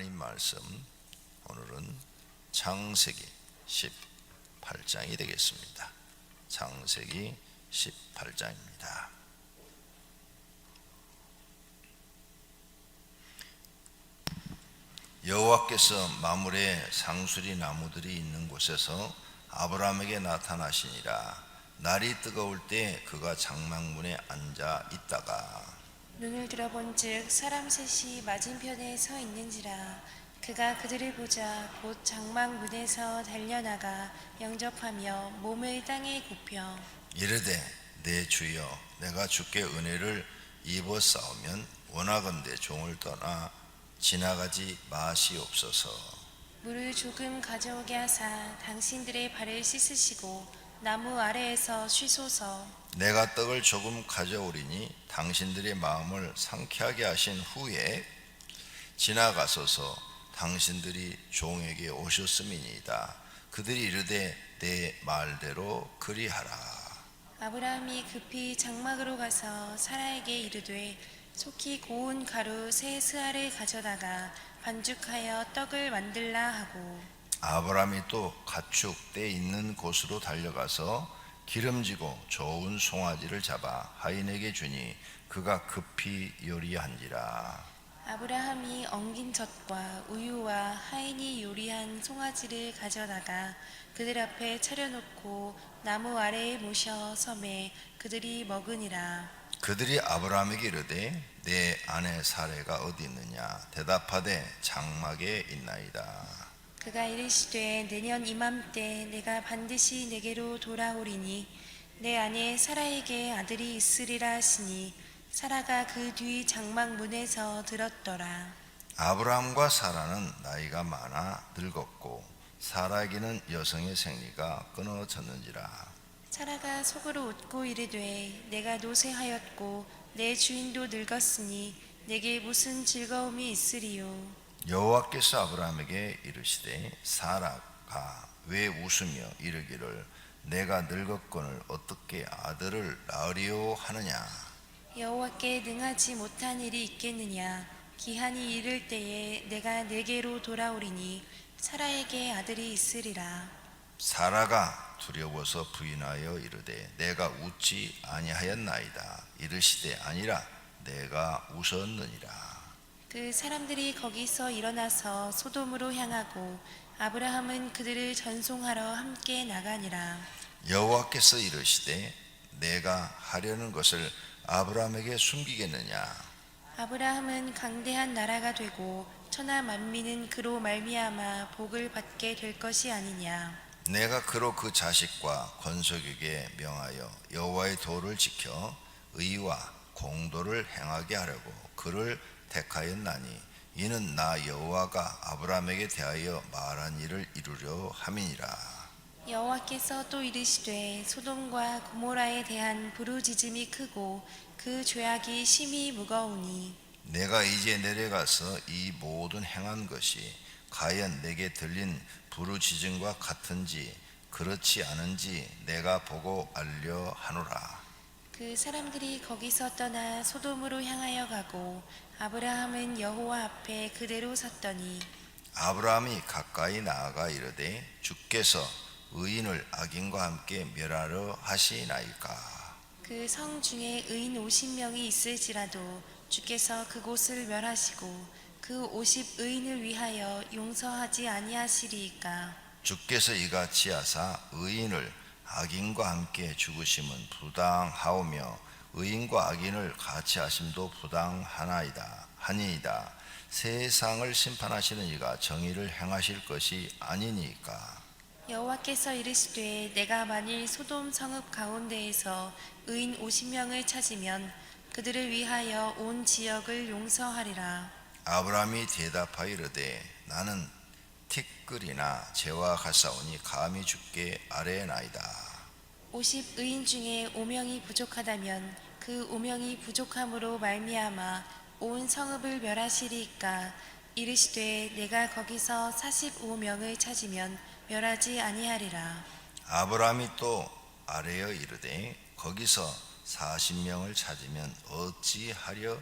하나님 말씀, 오늘은 창세기 18장이 되겠습니다. 창세기 18장입니다. 여호와께서 마물에 상수리 나무들이 있는 곳에서 아브라함에게 나타나시니라. 날이 뜨거울 때 그가 장막문에 앉아 있다가 눈을 들어본즉 사람 셋이 맞은편에 서 있는지라. 그가 그들을 보자 곧 장막 문에서 달려나가 영접하며 몸을 땅에 굽혀 이르되 내 주여, 내가 주께 은혜를 입어 싸우면 원하건대 종을 떠나 지나가지 마시옵소서. 물을 조금 가져오게 하사 당신들의 발을 씻으시고 나무 아래에서 쉬소서. 내가 떡을 조금 가져오리니 당신들의 마음을 상쾌하게 하신 후에 지나가소서. 당신들이 종에게 오셨음이니이다. 그들이 이르되 내 말대로 그리하라. 아브라함이 급히 장막으로 가서 사라에게 이르되 속히 고운 가루 세 스아를 가져다가 반죽하여 떡을 만들라 하고, 아브라함이 또 가축 떼 있는 곳으로 달려가서 기름지고 좋은 송아지를 잡아 하인에게 주니 그가 급히 요리한지라. 아브라함이 엉긴 젖과 우유와 하인이 요리한 송아지를 가져다가 그들 앞에 차려놓고 나무 아래에 모셔 섬에 그들이 먹으니라. 그들이 아브라함에게 이르되 내 아내 사레가 어디 있느냐? 대답하되 장막에 있나이다. 그가 이르시되 내년 이맘때 내가 반드시 내게로 돌아오리니 내 아내 사라에게 아들이 있으리라 하시니 사라가 그 뒤 장막 문에서 들었더라. 아브라함과 사라는 나이가 많아 늙었고 사라에게는 여성의 생리가 끊어졌는지라. 사라가 속으로 웃고 이르되 내가 노쇠하였고 내 주인도 늙었으니 내게 무슨 즐거움이 있으리요. 여호와께서 아브라함에게 이르시되 사라가 왜 웃으며 이르기를 내가 늙었거늘 어떻게 아들을 낳으리요 하느냐? 여호와께 능하지 못한 일이 있겠느냐. 기한이 이를 때에 내가 내게로 돌아오리니 사라에게 아들이 있으리라. 사라가 두려워서 부인하여 이르되 내가 웃지 아니하였나이다. 이르시되 아니라 내가 웃었느니라. 그 사람들이 거기서 일어나서 소돔으로 향하고 아브라함은 그들을 전송하러 함께 나가니라. 여호와께서 이르시되 내가 하려는 것을 아브라함에게 숨기겠느냐? 아브라함은 강대한 나라가 되고 천하 만민은 그로 말미암아 복을 받게 될 것이 아니냐. 내가 그로 그 자식과 건석에게 명하여 여호와의 도를 지켜 의와 공도를 행하게 하려고 그를 택하였나니 이는 나 여호와가 아브라함에게 대하여 말한 일을 이루려 함이니라. 여호와께서 또 이르시되 소돔과 고모라에 대한 부르짖음이 크고 그 죄악이 심히 무거우니 내가 이제 내려가서 이 모든 행한 것이 과연 내게 들린 부르짖음과 같은지 그렇지 않은지 내가 보고 알려 하노라. 그 사람들이 거기서 떠나 소돔으로 향하여 가고 아브라함은 여호와 앞에 그대로 섰더니 아브라함이 가까이 나아가 이르되 주께서 의인을 악인과 함께 멸하려 하시나이까? 그 성 중에 의인 50명이 있을지라도 주께서 그곳을 멸하시고 그 50의인을 위하여 용서하지 아니하시리이까? 주께서 이같이 하사 의인을 악인과 함께 죽으심은 부당하오며 의인과 악인을 같이 하심도 부당하니이다. 세상을 심판하시는 이가 정의를 행하실 것이 아니니까. 여호와께서 이르시되 내가 만일 소돔 성읍 가운데에서 의인 50명을 찾으면 그들을 위하여 온 지역을 용서하리라. 아브라함이 대답하여 이르되 나는 티끌이나 재와 같사오니 감히 주께 아뢰나이다. 50의인 중에 5명이 부족하다면 그 5명이 부족함으로 말미암아 온 성읍을 멸하시리이까? 이르시되 내가 거기서 45명을 찾으면 멸하지 아니하리라. 아브라함이 또 아뢰어 이르되 거기서 40명을 찾으면 어찌하려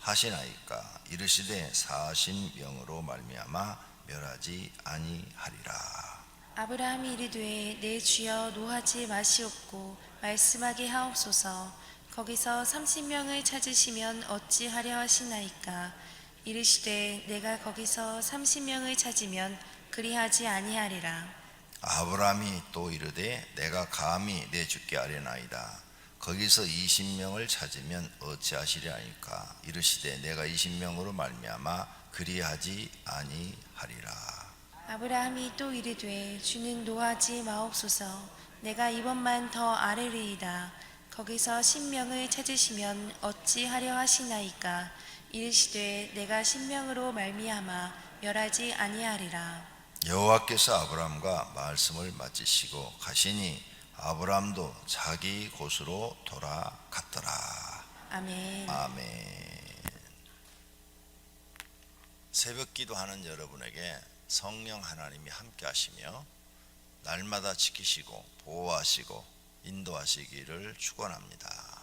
하시나이까. 이르시되 사신명으로 말미암아 멸하지 아니하리라. 아브라함이 이르되 내 주여 노하지 마시옵고 말씀하게 하옵소서. 거기서 30명을 찾으시면 어찌하려 하시나이까. 이르시되 내가 거기서 30명을 찾으면 그리하지 아니하리라. 아브라함이 또 이르되 내가 감히 내 주께 아뢰나이다. 거기서 20명을 찾으면 어찌하시리아니까. 이르시되 내가 20명으로 말미암아 그리하지 아니하리라. 아브라함이 또 이르되 주는 노하지 마옵소서. 내가 이번만 더 아뢰리이다. 거기서 10명을 찾으시면 어찌하려 하시나이까. 이르시되 내가 10명으로 말미암아 멸하지 아니하리라. 여호와께서 아브라함과 말씀을 마치시고 가시니 아브라함도 자기 곳으로 돌아갔더라. 아멘. 아멘. 새벽 기도하는 여러분에게 성령 하나님이 함께 하시며 날마다 지키시고 보호하시고 인도하시기를 축원합니다.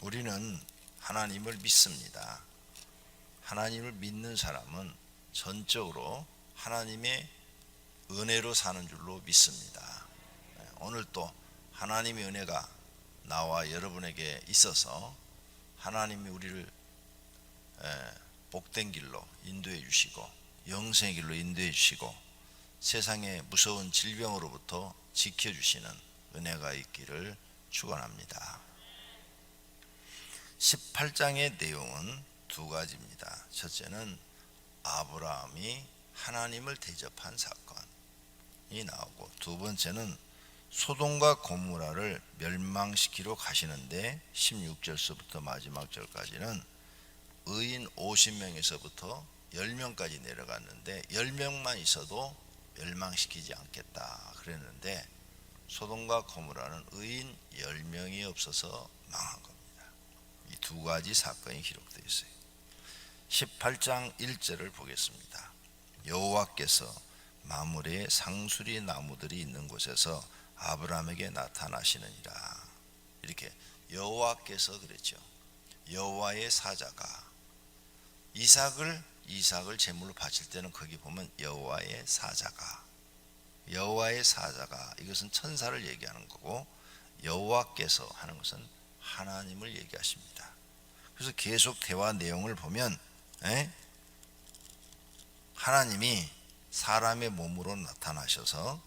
우리는 하나님을 믿습니다. 하나님을 믿는 사람은 전적으로 하나님의 은혜로 사는 줄로 믿습니다. 오늘 또 하나님의 은혜가 나와 여러분에게 있어서 하나님이 우리를 복된 길로 인도해 주시고 영생의 길로 인도해 주시고 세상의 무서운 질병으로부터 지켜주시는 은혜가 있기를 축원합니다. 18장의 내용은 두 가지입니다. 첫째는 아브라함이 하나님을 대접한 사건이 나오고, 두 번째는 소돔과 고모라를 멸망시키러 가시는데 16절서부터 마지막 절까지는 의인 50명에서부터 10명까지 내려갔는데 10명만 있어도 멸망시키지 않겠다 그랬는데 소돔과 고모라는 의인 10명이 없어서 망한 겁니다. 이 두 가지 사건이 기록되어 있어요. 18장 1절을 보겠습니다. 여호와께서 마므레의 상수리 나무들이 있는 곳에서 아브라함에게 나타나시느니라. 이렇게 여호와께서 그랬죠. 여호와의 사자가 이삭을 제물로 바칠 때는 거기 보면 여호와의 사자가 이것은 천사를 얘기하는 거고, 여호와께서 하는 것은 하나님을 얘기하십니다. 그래서 계속 대화 내용을 보면 하나님이 사람의 몸으로 나타나셔서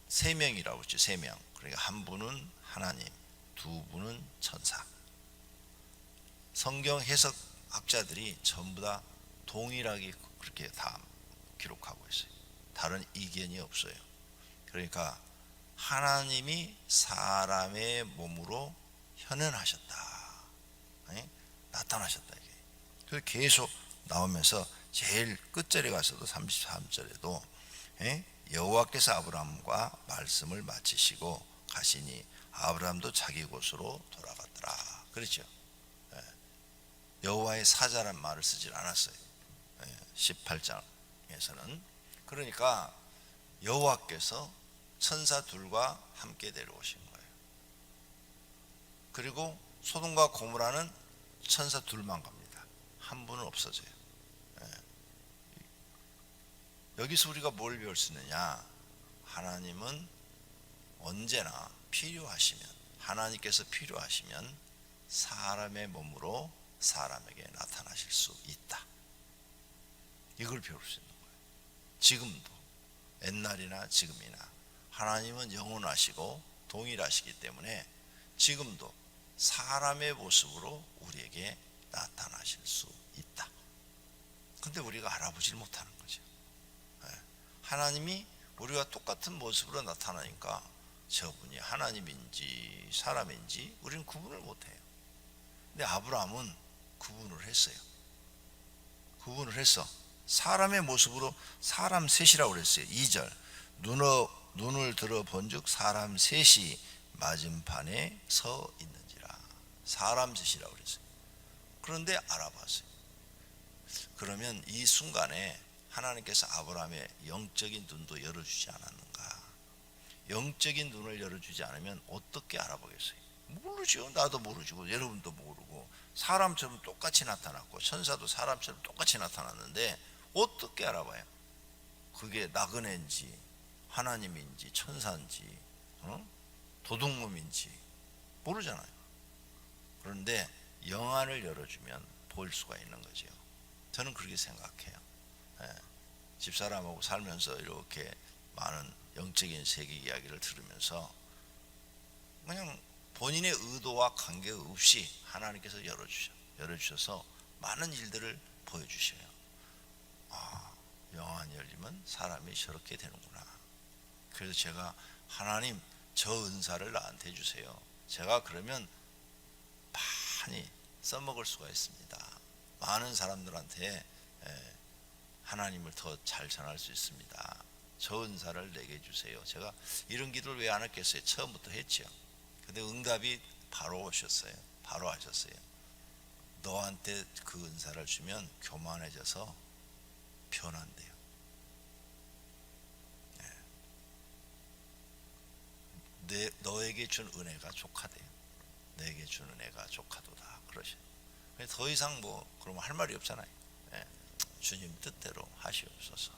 세 명이라고 했죠. 세 명. 그러니까 한 분은 하나님, 두 분은 천사. 성경 해석학자들이 전부 다 동일하게 그렇게 다 기록하고 있어요. 다른 이견이 없어요. 그러니까 하나님이 사람의 몸으로 현현하셨다, 나타나셨다. 이게. 그래서 계속 나오면서 제일 끝절에 가서도 33절에도 여호와께서 아브라함과 말씀을 마치시고 가시니 아브라함도 자기 곳으로 돌아갔더라. 그렇죠. 여호와의 사자란 말을 쓰질 않았어요. 18장에서는. 그러니까 여호와께서 천사 둘과 함께 내려오신 거예요. 그리고 소돔과 고모라는 천사 둘만 갑니다. 한 분은 없어져요. 여기서 우리가 뭘 배울 수 있느냐? 하나님은 언제나 하나님께서 필요하시면 사람의 몸으로 사람에게 나타나실 수 있다. 이걸 배울 수 있는 거예요. 지금도, 옛날이나 지금이나 하나님은 영원하시고 동일하시기 때문에 지금도 사람의 모습으로 우리에게 나타나실 수 있다. 근데 우리가 알아보질 못하는 거죠. 하나님이 우리가 똑같은 모습으로 나타나니까 저분이 하나님인지 사람인지 우리는 구분을 못해요. 근데 아브라함은 구분을 했어요. 구분을 했어. 사람의 모습으로 사람 셋이라고 그랬어요. 2절 눈을 들어 본즉 사람 셋이 맞은판에 서 있는지라. 사람 셋이라고 그랬어요. 그런데 알아봤어요. 그러면 이 순간에 하나님께서 아브라함의 영적인 눈도 열어주지 않았는가? 영적인 눈을 열어주지 않으면 어떻게 알아보겠어요? 모르죠. 나도 모르고 여러분도 모르고 사람처럼 똑같이 나타났고 천사도 사람처럼 똑같이 나타났는데 어떻게 알아봐요? 그게 나그네인지 하나님인지 천사인지 도둑놈인지 모르잖아요. 그런데 영안을 열어주면 볼 수가 있는 거죠. 저는 그렇게 생각해요. 예. 집사람하고 살면서 이렇게 많은 영적인 세계 이야기를 들으면서 그냥 본인의 의도와 관계없이 하나님께서 열어주셔서 많은 일들을 보여주셔요. 아, 영안 열리면 사람이 저렇게 되는구나. 그래서 제가 하나님 저 은사를 나한테 주세요. 제가 그러면 많이 써먹을 수가 있습니다. 많은 사람들한테 하나님을 더 잘 전할 수 있습니다. 저 은사를 내게 주세요. 제가 이런 기도를 왜 안 했겠어요? 처음부터 했죠. 근데 응답이 바로 오셨어요. 바로 하셨어요. 너한테 그 은사를 주면 교만해져서 변한대요. 너에게 준 은혜가 족하대요. 내게 준 은혜가 족하도다. 그러셔. 더 이상 뭐 그러면 할 말이 없잖아요. 주님 뜻대로 하시옵소서.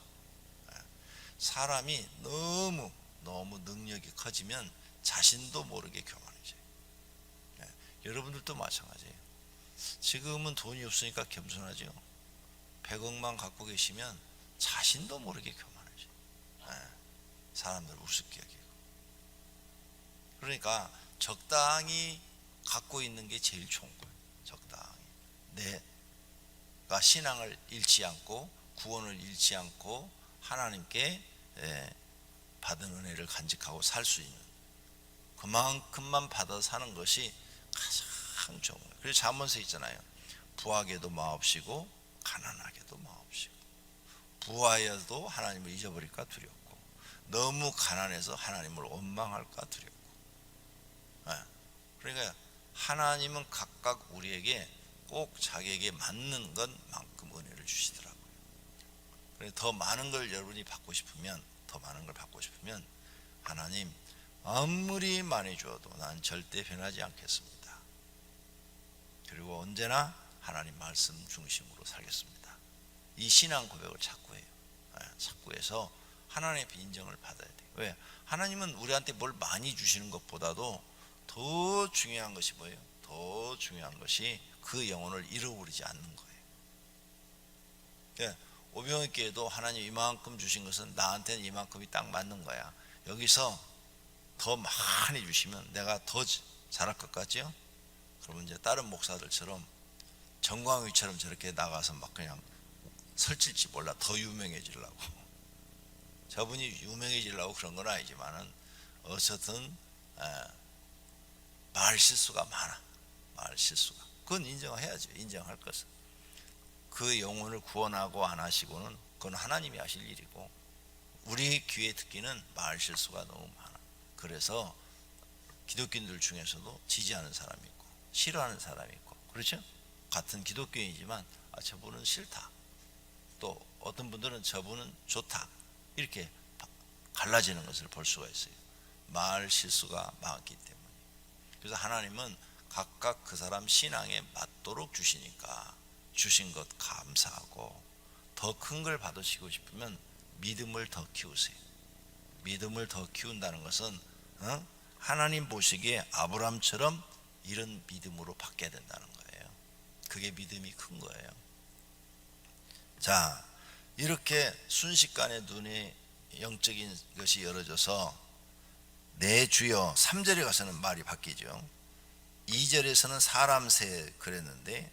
사람이 너무 능력이 커지면 자신도 모르게 교만해져요. 여러분들도 마찬가지예요. 지금은 돈이 없으니까 겸손하죠. 100억만 갖고 계시면 자신도 모르게 교만해져요. 사람들 우습게 여기고. 그러니까 적당히 갖고 있는 게 제일 좋은 거예요. 적당히. 내가 신앙을 잃지 않고 구원을 잃지 않고 하나님께 받은 은혜를 간직하고 살 수 있는 그만큼만 받아 사는 것이 가장 좋은 거예요. 그래서 잠언서 있잖아요. 부하게도 마옵시고 가난하게도 마옵시고. 부하여도 하나님을 잊어버릴까 두렵고 너무 가난해서 하나님을 원망할까 두렵고. 그러니까 하나님은 각각 우리에게 꼭 자기에게 맞는 것만큼 은혜를 주시더라고요. 그래서 더 많은 걸 여러분이 받고 싶으면 하나님 아무리 많이 주어도 난 절대 변하지 않겠습니다. 그리고 언제나 하나님 말씀 중심으로 살겠습니다. 이 신앙 고백을 자꾸 해요. 자꾸 해서 하나님의 인정을 받아야 돼요. 왜? 하나님은 우리한테 뭘 많이 주시는 것보다도 더 중요한 것이 뭐예요? 더 중요한 것이 그 영혼을 잃어버리지 않는 거예요. 그러니까 오병이교회도 하나님 이만큼 주신 것은 나한테는 이만큼이 딱 맞는 거야. 여기서 더 많이 주시면 내가 더 잘할 것 같죠? 그러면 이제 다른 목사들처럼 정광휘처럼 저렇게 나가서 막 그냥 설칠지 몰라. 더 유명해지려고. 저분이 유명해지려고 그런 건 아니지만은 어쨌든 말 실수가 많아. 말 실수가. 그건 인정해야죠. 인정할 것은. 그 영혼을 구원하고 안 하시고는 그건 하나님이 하실 일이고 우리 귀에 듣기는 말 실수가 너무 많아. 그래서 기독교인들 중에서도 지지하는 사람이 있고 싫어하는 사람이 있고 그렇죠? 같은 기독교인이지만 저분은 싫다. 또 어떤 분들은 저분은 좋다. 이렇게 갈라지는 것을 볼 수가 있어요. 말 실수가 많기 때문에. 그래서 하나님은 각각 그 사람 신앙에 맞도록 주시니까 주신 것 감사하고 더 큰 걸 받으시고 싶으면 믿음을 더 키우세요. 믿음을 더 키운다는 것은 하나님 보시기에 아브라함처럼 이런 믿음으로 바뀌어야 된다는 거예요. 그게 믿음이 큰 거예요. 자, 이렇게 순식간에 눈에 영적인 것이 열어져서 내 주여 3절에 가서는 말이 바뀌죠. 2절에서는 사람 세 그랬는데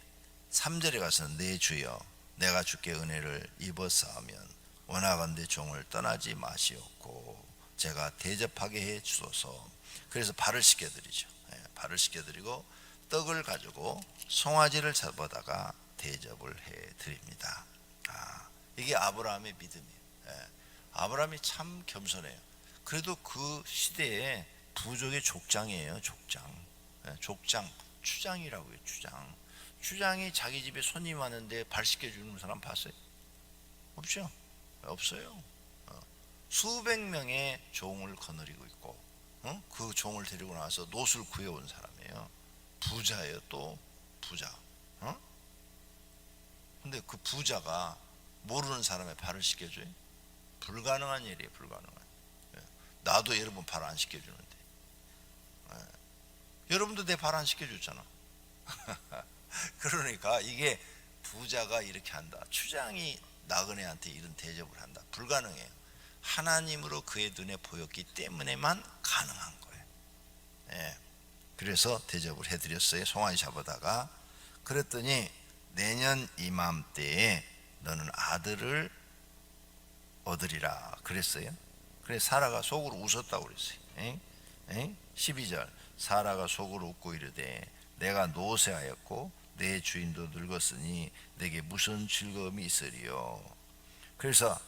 3절에 가서는 내 주여 내가 주께 은혜를 입었사오면 원하건대 종을 떠나지 마시옵고 제가 대접하게 해 주소서. 그래서 발을 씻겨드리죠. 발을 씻겨드리고 떡을 가지고 송아지를 잡아다가 대접을 해 드립니다. 이게 아브라함의 믿음이에요. 아브라함이 참 겸손해요. 그래도 그 시대에 부족의 족장이에요. 족장, 추장이라고 해요. 추장이 자기 집에 손님 왔는데 발 씻겨주는 사람 봤어요? 없죠? 없어요. 수백 명의 종을 거느리고 있고 그 종을 데리고 나서 놋을 구해온 사람이에요. 부자예요. 또 부자. 근데 그 부자가 모르는 사람의 발을 씻겨줘요? 불가능한 일이에요. 불가능한. 나도 여러분 발 안 씻겨주는데. 여러분도 내 발 안 씻겨줬잖아. 그러니까 이게 부자가 이렇게 한다, 추장이 나그네한테 이런 대접을 한다, 불가능해요. 하나님으로 그의 눈에 보였기 때문에만 가능한 거예요. 예. 그래서 대접을 해드렸어요. 송아지 잡아다가. 그랬더니 내년 이맘때에 너는 아들을 얻으리라 그랬어요. 그래서 사라가 속으로 웃었다고 그랬어요. 12절 사라가 속으로 웃고 이르되 내가 노쇠하였고 내 주인도 늙었으니 내게 무슨 즐거움이 있으리요. 그래서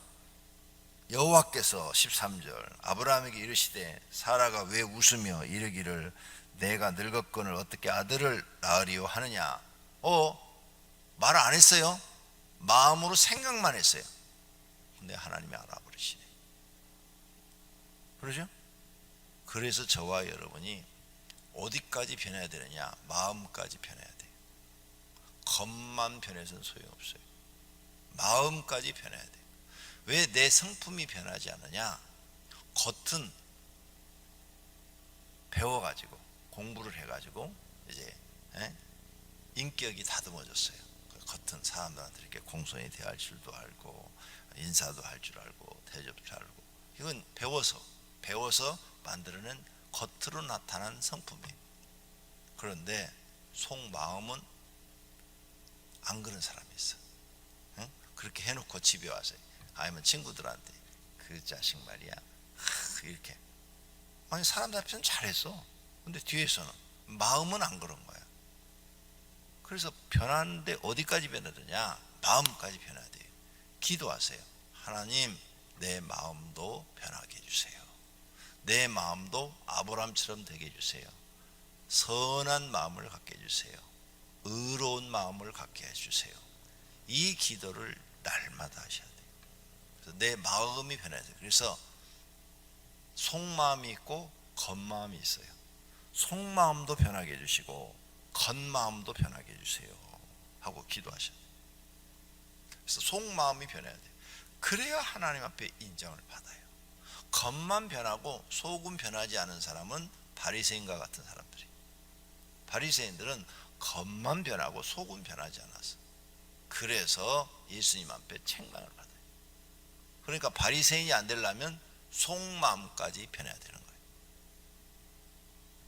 여호와께서 13절 아브라함에게 이르시되 사라가 왜 웃으며 이르기를 내가 늙었거늘 어떻게 아들을 낳으리요 하느냐. 말 안 했어요. 마음으로 생각만 했어요. 근데 하나님이 알아버리시네. 그러죠? 그래서 저와 여러분이 어디까지 변해야 되느냐? 마음까지 변해야 돼요. 겉만 변해서는 소용없어요. 마음까지 변해야 돼요. 왜 내 성품이 변하지 않느냐? 겉은 배워가지고 공부를 해가지고 이제 인격이 다듬어졌어요. 겉은 사람들한테 이렇게 공손히 대할 줄도 알고 인사도 할 줄 알고 대접도 알고, 이건 배워서 만들어낸 겉으로 나타난 성품이에요. 그런데 속마음은 안 그런 사람이 있어. 그렇게 해놓고 집에 와서 아니면 친구들한테 그 자식 말이야 이렇게, 아니 사람들 앞에서는 잘했어. 근데 뒤에서는 마음은 안 그런 거야. 그래서 변하는데 어디까지 변하느냐? 마음까지 변해야 돼요. 기도하세요. 하나님 내 마음도 변하게 해주세요. 내 마음도 아브라함처럼 되게 해주세요. 선한 마음을 갖게 해주세요. 의로운 마음을 갖게 해주세요. 이 기도를 날마다 하셔야 돼요. 그래서 내 마음이 변해야 돼요. 그래서 속마음이 있고 겉마음이 있어요. 속마음도 변하게 해주시고 겉마음도 변하게 해주세요 하고 기도하셔야 돼요. 그래서 속마음이 변해야 돼요. 그래야 하나님 앞에 인정을 받아요. 겉만 변하고 속은 변하지 않은 사람은 바리새인과 같은 사람들이. 바리새인들은 겉만 변하고 속은 변하지 않았어. 그래서 예수님 앞에 책망을 받아요. 그러니까 바리새인이 안 되려면 속마음까지 변해야 되는 거예요.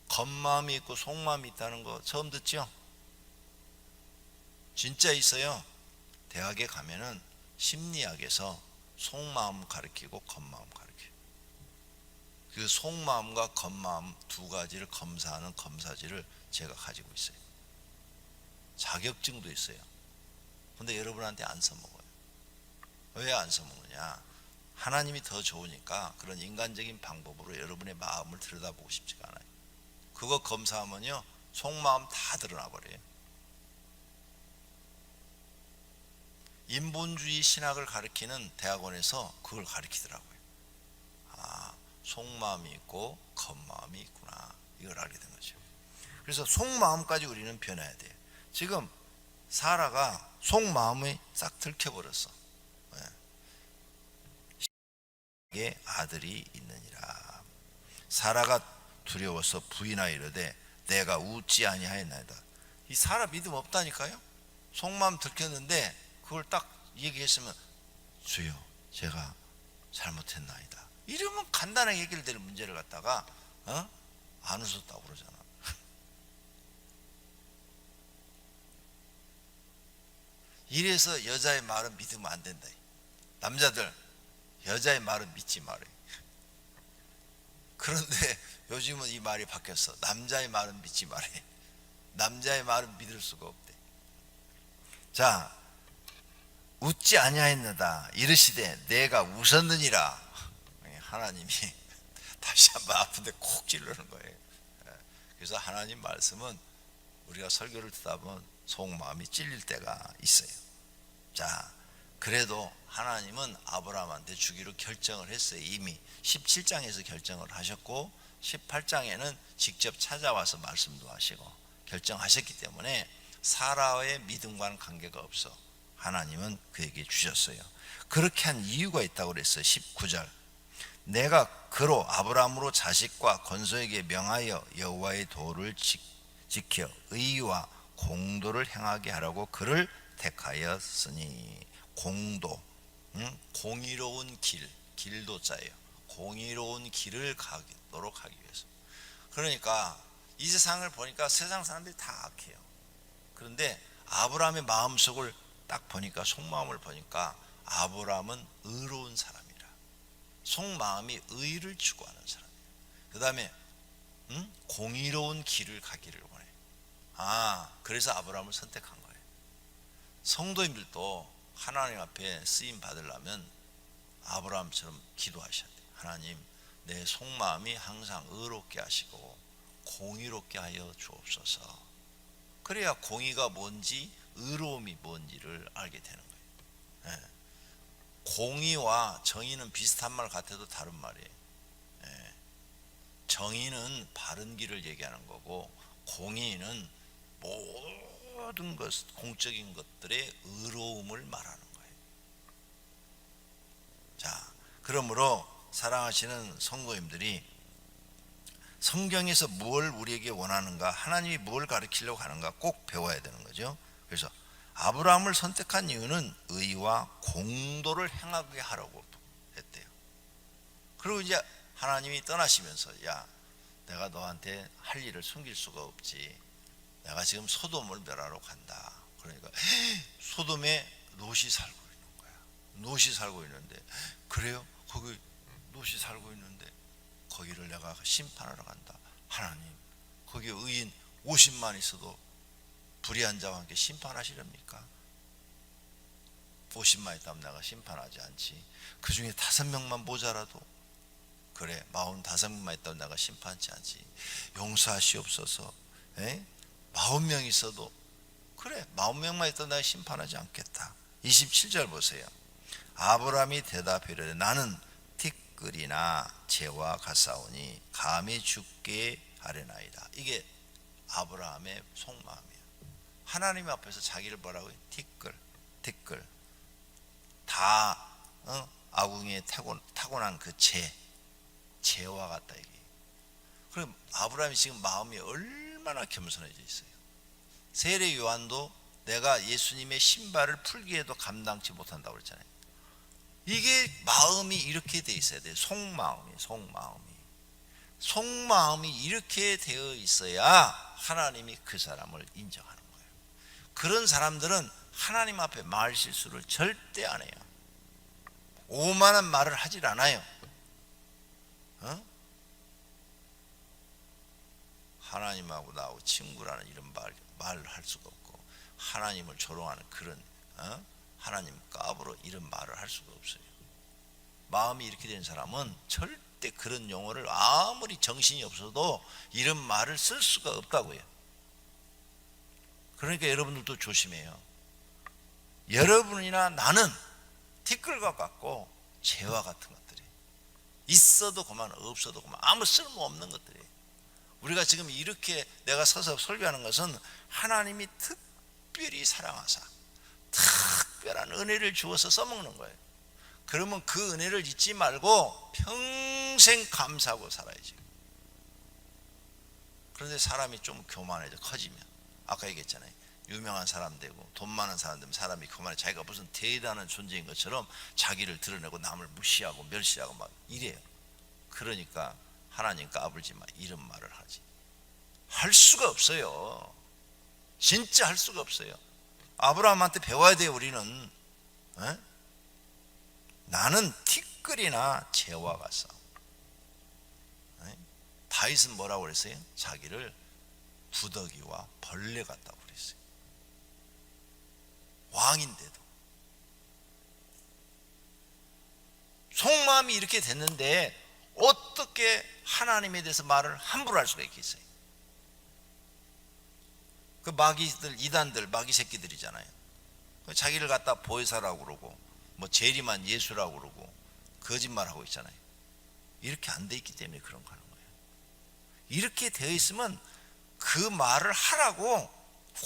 겉마음이 있고 속마음이 있다는 거 처음 듣죠? 진짜 있어요. 대학에 가면은 심리학에서 속마음 가르치고 겉마음 가르쳐요. 그 속마음과 겉마음 두 가지를 검사하는 검사지를 제가 가지고 있어요. 자격증도 있어요. 근데 여러분한테 안 써먹어요. 왜 안 써먹느냐? 하나님이 더 좋으니까 그런 인간적인 방법으로 여러분의 마음을 들여다보고 싶지가 않아요. 그거 검사하면요 속마음 다 드러나 버려요. 인본주의 신학을 가르치는 대학원에서 그걸 가르치더라고요. 속마음이 있고 겉마음이 있구나, 이걸 알게 된 거죠. 그래서 속마음까지 우리는 변해야 돼요. 지금 사라가 속마음이 싹 들켜버렸어. 예. 아들이 있느니라. 사라가 두려워서 부인하여 이르되 내가 웃지 아니하였나이다. 이 사라 믿음 없다니까요. 속마음 들켰는데 그걸 딱 얘기했으면 주여 제가 잘못했나이다, 이러면 간단하게 해결될 문제를 갖다가 안 웃었다고 그러잖아. 이래서 여자의 말은 믿으면 안 된다. 남자들 여자의 말은 믿지 말아요. 그런데 요즘은 이 말이 바뀌었어. 남자의 말은 믿지 말아요. 남자의 말은 믿을 수가 없대. 자, 웃지 아니하였느다 이르시되 내가 웃었느니라. 하나님이 다시 한번 아픈데 콕 찌르는 거예요. 그래서 하나님 말씀은 우리가 설교를 듣다 보면 속마음이 찔릴 때가 있어요. 자, 그래도 하나님은 아브라함한테 주기로 결정을 했어요. 이미 17장에서 결정을 하셨고 18장에는 직접 찾아와서 말씀도 하시고 결정하셨기 때문에 사라의 믿음과는 관계가 없어. 하나님은 그에게 주셨어요. 그렇게 한 이유가 있다고 그랬어요. 19절, 내가 그로 아브라함으로 자식과 건소에게 명하여 여호와의 도를 지켜 의와 공도를 행하게 하라고 그를 택하였으니. 공도, 공의로운 길도 짜요. 공의로운 길을 가도록 하기 위해서. 그러니까 이 세상을 보니까 세상 사람들이 다 악해요. 그런데 아브라함의 마음속을 딱 보니까, 속마음을 보니까 아브라함은 의로운 사람이라. 속마음이 의를 추구하는 사람이에요. 그 다음에 공의로운 길을 가기를 원해. 그래서 아브라함을 선택한 거예요. 성도님들도 하나님 앞에 쓰임 받으려면 아브라함처럼 기도하셔야 돼요. 하나님, 내 속마음이 항상 의롭게 하시고 공의롭게 하여 주옵소서. 그래야 공의가 뭔지 의로움이 뭔지를 알게 되는 거예요. 공의와 정의는 비슷한 말 같아도 다른 말이에요. 정의는 바른 길을 얘기하는 거고, 공의는 모든 것, 공적인 것들의 의로움을 말하는 거예요. 자, 그러므로 사랑하시는 성도님들이 성경에서 무엇을 우리에게 원하는가, 하나님이 무엇을 가르치려고 하는가 꼭 배워야 되는 거죠. 그래서 아브라함을 선택한 이유는 의와 공도를 행하게 하라고 했대요. 그리고 이제 하나님이 떠나시면서, 야, 내가 너한테 할 일을 숨길 수가 없지. 내가 지금 소돔을 멸하러 간다. 그러니까 소돔에 롯이 살고 있는 거야. 롯이 살고 있는데, 그래요? 거기 롯이 살고 있는데 거기를 내가 심판하러 간다. 하나님, 거기에 의인 50만 있어도 불의한 자와 함께 심판하시렵니까? 50만 있다면 내가 심판하지 않지. 그 중에 5명만 모자라도, 그래, 45명만 있다면 내가 심판하지 않지. 용서하시옵소서. 40명 있어도, 그래, 40명만 있다면 내가 심판하지 않겠다. 27절 보세요. 아브라함이 대답하되 나는 티끌이나 재와 같사오니 감히 죽게 하려나이다. 이게 아브라함의 속마음이에요. 하나님 앞에서 자기를 뭐라고 해요? 티끌. 다 아궁이에 타고난 그 재와 같다 이게. 그럼 아브라함이 지금 마음이 얼마나 겸손해져 있어요. 세례 요한도 내가 예수님의 신발을 풀기에도 감당치 못한다고 그랬잖아요. 이게 마음이 이렇게 돼 있어야 돼요. 속마음이 이렇게 되어 있어야 하나님이 그 사람을 인정하는 거예요. 그런 사람들은 하나님 앞에 말 실수를 절대 안 해요. 오만한 말을 하질 않아요. 하나님하고 나하고 친구라는 이런 말을 할 수가 없고, 하나님을 조롱하는 그런 하나님 까불어 이런 말을 할 수가 없어요. 마음이 이렇게 된 사람은 절대 그런 용어를, 아무리 정신이 없어도 이런 말을 쓸 수가 없다고요. 그러니까 여러분들도 조심해요. 여러분이나 나는 티끌과 같고 재와 같은 것들이 있어도 그만, 없어도 그만, 아무 쓸모없는 것들이에요. 우리가 지금 이렇게 내가 서서 설교하는 것은 하나님이 특별히 사랑하사 특별한 은혜를 주어서 써먹는 거예요. 그러면 그 은혜를 잊지 말고 평생 감사하고 살아야지. 그런데 사람이 좀 교만해져, 커지면, 아까 얘기했잖아요. 유명한 사람 되고 돈 많은 사람 되면 사람이 교만해. 자기가 무슨 대단한 존재인 것처럼 자기를 드러내고 남을 무시하고 멸시하고 막 이래요. 그러니까 하나님 까불지 마, 이런 말을 하지. 할 수가 없어요. 진짜 할 수가 없어요. 아브라함한테 배워야 돼요. 우리는 나는 티끌이나 재와 같사. 다윗은 뭐라고 그랬어요? 자기를 부더기와 벌레 같다고 그랬어요. 왕인데도. 속마음이 이렇게 됐는데 어떻게 하나님에 대해서 말을 함부로 할 수가 있겠어요? 그 마귀들, 이단들, 마귀 새끼들이잖아요. 자기를 갖다 보혜사라고 그러고 뭐 재림한 예수라고 그러고 거짓말하고 있잖아요. 이렇게 안 돼 있기 때문에 그런 거 하는 거예요. 이렇게 되어 있으면 그 말을 하라고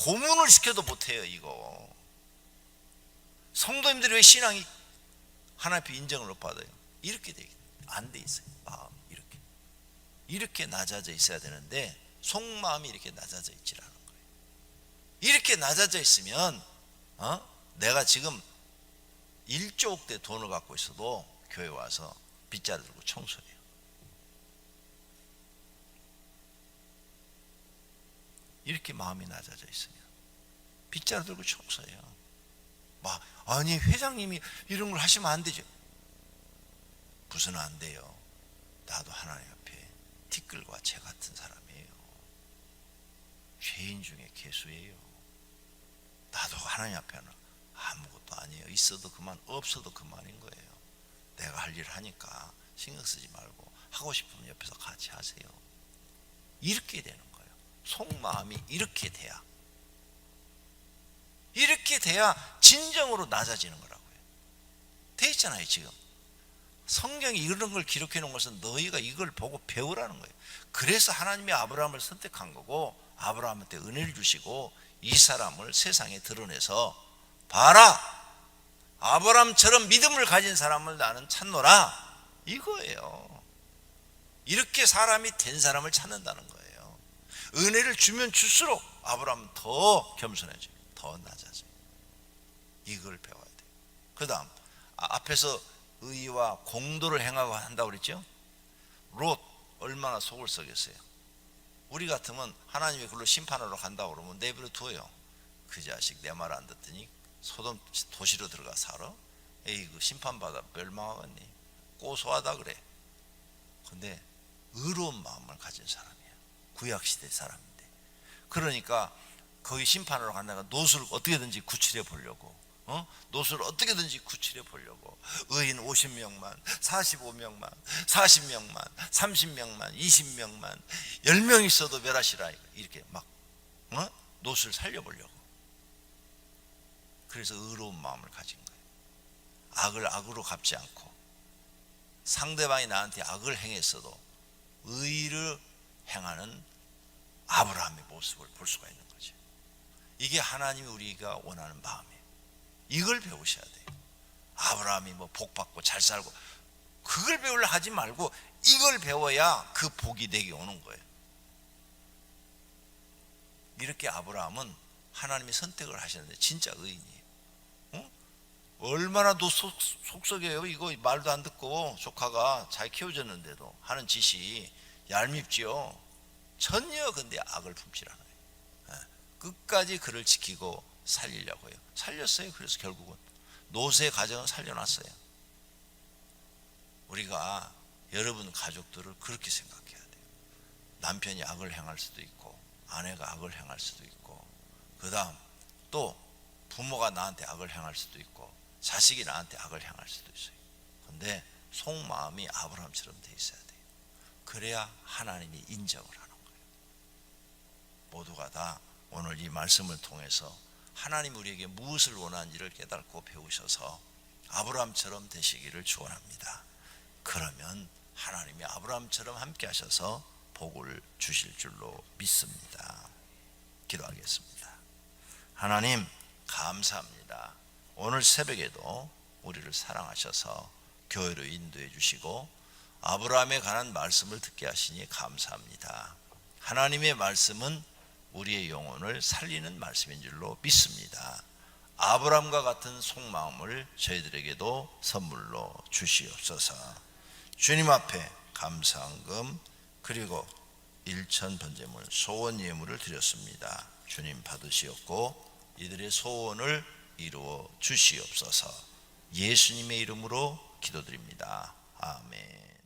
고문을 시켜도 못해요. 이거 성도님들이 왜 신앙이 하나님 앞에 인정을 못 받아요? 이렇게 안 돼 있어요. 마음 이렇게 낮아져 있어야 되는데 속마음이 이렇게 낮아져 있질 않은 거예요. 이렇게 낮아져 있으면 내가 지금 1조억대 돈을 갖고 있어도 교회 와서 빗자루 들고 청소해요. 이렇게 마음이 낮아져 있으면 빗자루 들고 청소해요. 아니 회장님이 이런 걸 하시면 안 되죠. 무슨 안 돼요. 나도 하나님 앞에 티끌과 재 같은 사람이에요. 죄인 중에 괴수예요. 나도 하나님 앞에는 아무것도 아니에요. 있어도 그만, 없어도 그만인 거예요. 내가 할 일을 하니까 신경 쓰지 말고 하고 싶으면 옆에서 같이 하세요. 이렇게 되는 거예요. 속마음이 이렇게 돼야 진정으로 낮아지는 거라고요. 돼 있잖아요. 지금 성경이 이런 걸 기록해 놓은 것은 너희가 이걸 보고 배우라는 거예요. 그래서 하나님이 아브라함을 선택한 거고 아브라함한테 은혜를 주시고 이 사람을 세상에 드러내서 봐라, 아브라함처럼 믿음을 가진 사람을 나는 찾노라, 이거예요. 이렇게 사람이 된 사람을 찾는다는 거예요. 은혜를 주면 줄수록 아브라함은 더 겸손해져요. 더 낮아져요. 이걸 배워야 돼요. 그 다음 앞에서 의와 공도를 행하고 한다고 그랬죠. 롯 얼마나 속을 썩였어요. 우리 같으면 하나님이 그걸로 심판하러 간다고 그러면 내버려 두어요. 그 자식 내 말 안 듣더니 소돔 도시로 들어가 살아? 에이그 심판받아 멸망하겠니? 고소하다 그래. 근데 의로운 마음을 가진 사람이에요. 구약시대 사람인데. 그러니까 거기 심판하러 간다가 롯을 어떻게든지 구출해 보려고, 롯을 어떻게든지 구출해 보려고 의인 50명만, 45명만, 40명만, 30명만, 20명만, 10명 있어도 멸하시라, 이렇게 막 롯을 살려보려고. 그래서 의로운 마음을 가진 거예요. 악을 악으로 갚지 않고 상대방이 나한테 악을 행했어도 의를 행하는 아브라함의 모습을 볼 수가 있는 거죠. 이게 하나님이 우리가 원하는 마음이에요. 이걸 배우셔야 돼요. 아브라함이 복 받고 잘 살고 그걸 배우려 하지 말고 이걸 배워야 그 복이 내게 오는 거예요. 이렇게 아브라함은 하나님이 선택을 하셨는데 진짜 의인이에요. 얼마나 더 속썩여요. 이거 말도 안 듣고 조카가 잘 키워졌는데도 하는 짓이 얄밉지요. 전혀 근데 악을 품질 않아요. 끝까지 그를 지키고 살리려고 해요. 살렸어요. 그래서 결국은 롯의 가정은 살려놨어요. 우리가 여러분 가족들을 그렇게 생각해야 돼요. 남편이 악을 행할 수도 있고 아내가 악을 행할 수도 있고 그 다음 또 부모가 나한테 악을 행할 수도 있고 자식이 나한테 악을 행할 수도 있어요. 근데 속마음이 아브라함처럼 돼 있어야 돼요. 그래야 하나님이 인정을 하는 거예요. 모두가 다 오늘 이 말씀을 통해서 하나님 우리에게 무엇을 원하는지를 깨닫고 배우셔서 아브라함처럼 되시기를 축원합니다. 그러면 하나님이 아브라함처럼 함께 하셔서 복을 주실 줄로 믿습니다. 기도하겠습니다. 하나님 감사합니다. 오늘 새벽에도 우리를 사랑하셔서 교회로 인도해 주시고 아브라함에 관한 말씀을 듣게 하시니 감사합니다. 하나님의 말씀은 우리의 영혼을 살리는 말씀인 줄로 믿습니다. 아브라함과 같은 속마음을 저희들에게도 선물로 주시옵소서. 주님 앞에 감사한금 그리고 일천 번제물 소원 예물을 드렸습니다. 주님 받으시옵고 이들의 소원을 이루어 주시옵소서. 예수님의 이름으로 기도드립니다. 아멘.